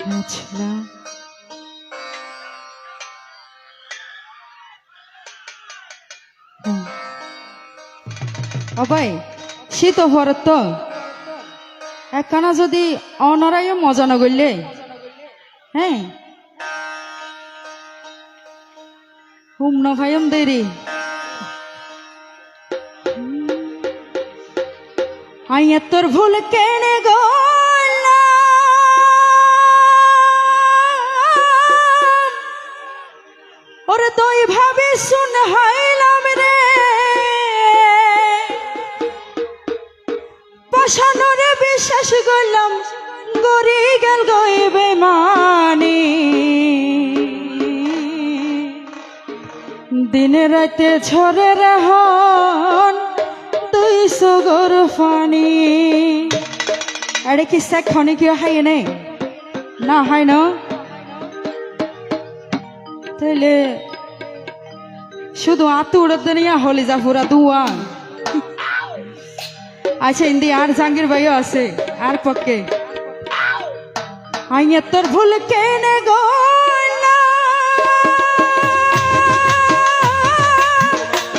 মুছলা অবাই শীত হওয়ার তো একখানা যদি অনরাইও মজা না করলে হ্যাঁ হুম না ভাইম দেরি আইয়া তোর ভুল কেনে গো ওরে তুই ভাবি শুন হাইলাম রে পাশানোরে বিশ্বাস করলাম গড়ি গেল গইবে মানি দিনে রাতে ঝরে রহন তুই সগর ফানি আরে কি সে খনি কি হাই নেই না হাই না তাহলে শুধু আতু উড়তে নিয়ে হলি যা পুরা দুয়া আচ্ছা ইন্দি আর জাহাঙ্গীর ভাইও আছে আর পক্ষে আইয়া তোর ভুল কেনে গো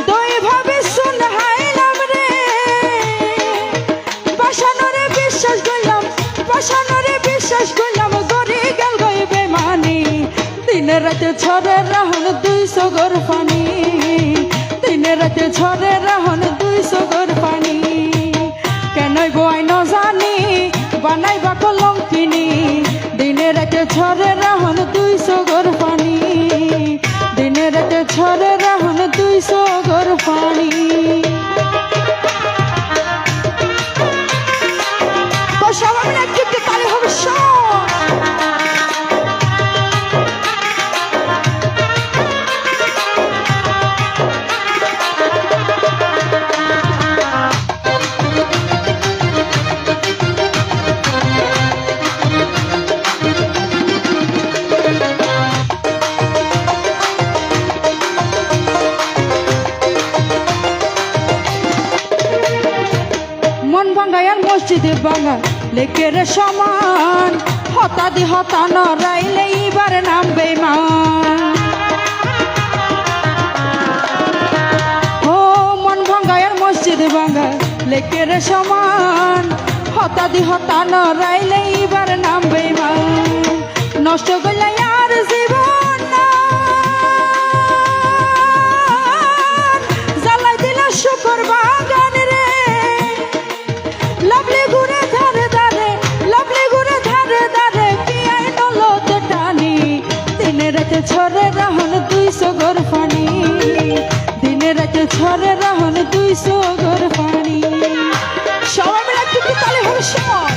দই ভাবে শুন হাইলাম রে পাশানোরে বিশ্বাস করলাম গড়ি গেল গইবে মানি দিনে রাতে ঝরে রাহন 200 গর পানি দিনে রাতে ঝরে রাহন 200 গর পানি কেনই বই ন জানি বানাইবা কলম কিনি দিনে রাতে ঝরে রাহন 200 গর পানি দিনে রাতে ঝরে রাহন 200 গর পানি তো সবাই মিলে একটু তালি হবে মসজিদে বাঙা লেকের সমান হতাদি হতা নরাইলে এবার নামবে মা ও মন ভাঙ্গায়ের মসজিদ ভাঙ্গা লেকের সমান হতাদি হতা নরাইলে এবার নামবে মা নষ্ট করলে আর জীবন জ্বালাই দিলে শুকর বাগান রে লাভলি ঘুরে ধারে ধারে কি আই নলত টানি দিনে রাতে ঝরে রাহন 200 গর পানি দিনে রাতে ঝরে রাহন 200 গর পানি সবাই মিলে একটু তালে হবে সবাই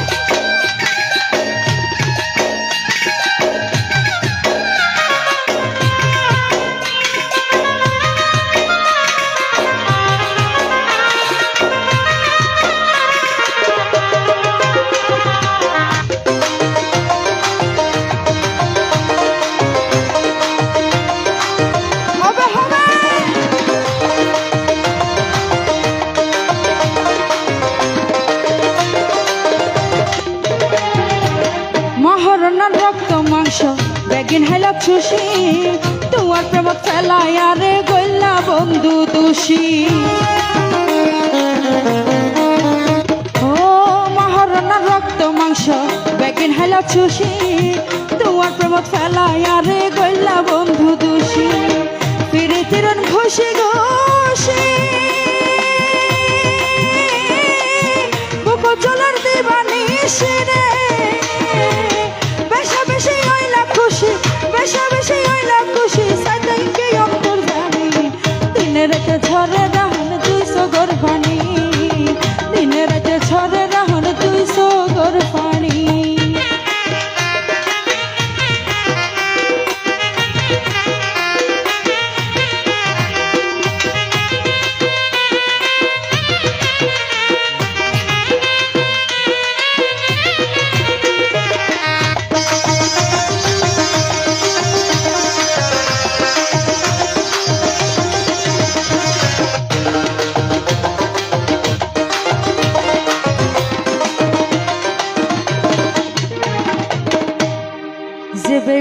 রক্ত মাংস বেগিন হাইলা খুশি তোমার প্রেম ফেলায় আরে গইলা বন্ধু দোষী ও মহারণা রক্ত মাংস বেগিন হাইলা খুশি তোমার প্রেম ফেলায় আরে গইলা বন্ধু দোষী ফিরে তিরন ঘষি ঘষি বুকো চলার দিবানি সিরে বেশি হইলা খুশি সাইদাইকে অন্তর জানি দিনে রাতে ঝরে রাহন 200 গর পানি দিনে রাতে ঝরে রাহন 200 গর পানি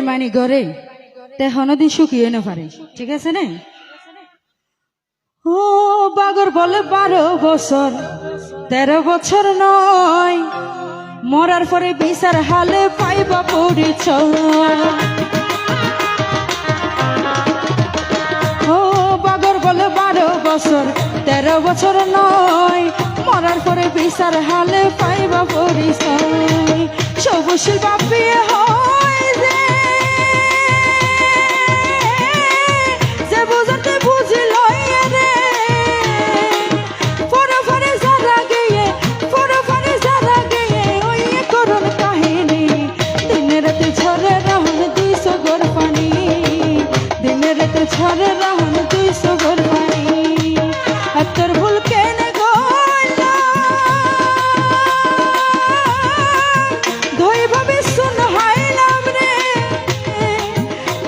বেমানি করে তেহনো দিন শুকিয়ে না পারে ঠিক আছে না ও বাগর বলে 12 বছর 13 বছর নয় মরার পরে বিচার হালে পাইবা পরিচয় ও বাগর বলে 12 বছর 13 বছর নয় মরার পরে বিচার হালে পাইবা পরিচয় সবুশীল বাপিয়ে হয় যে বুঝতে বুঝিল রে ফরে ফরে যারা গিয়ে ফরে ফরে যারা গিয়ে ওই করুন কাহিনী দিনে রাতে ঝরে রাহন 200 গর পানি দিনে রাতে ঝরে রাহন 200 গর পানি আর তোর ভুল কেন গলা ধই ভাবে শুন হাইলাম রে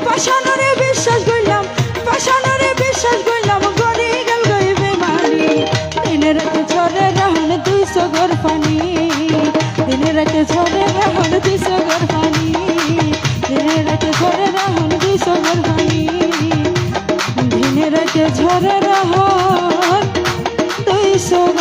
পাশানরে বিশ্বাস গইলাম পাশানরে বিশ্বাস গইলাম গড়ি গেল গইবে মানি দিনে রাতে ঝরে রাহন 200 গর পানি দিনে রাতে ঝরে রাহন 200 গর পানি দিনে রাতে ঝরে রাহন 200 গর পানি দিনে রাতে ঝরে রাহন 200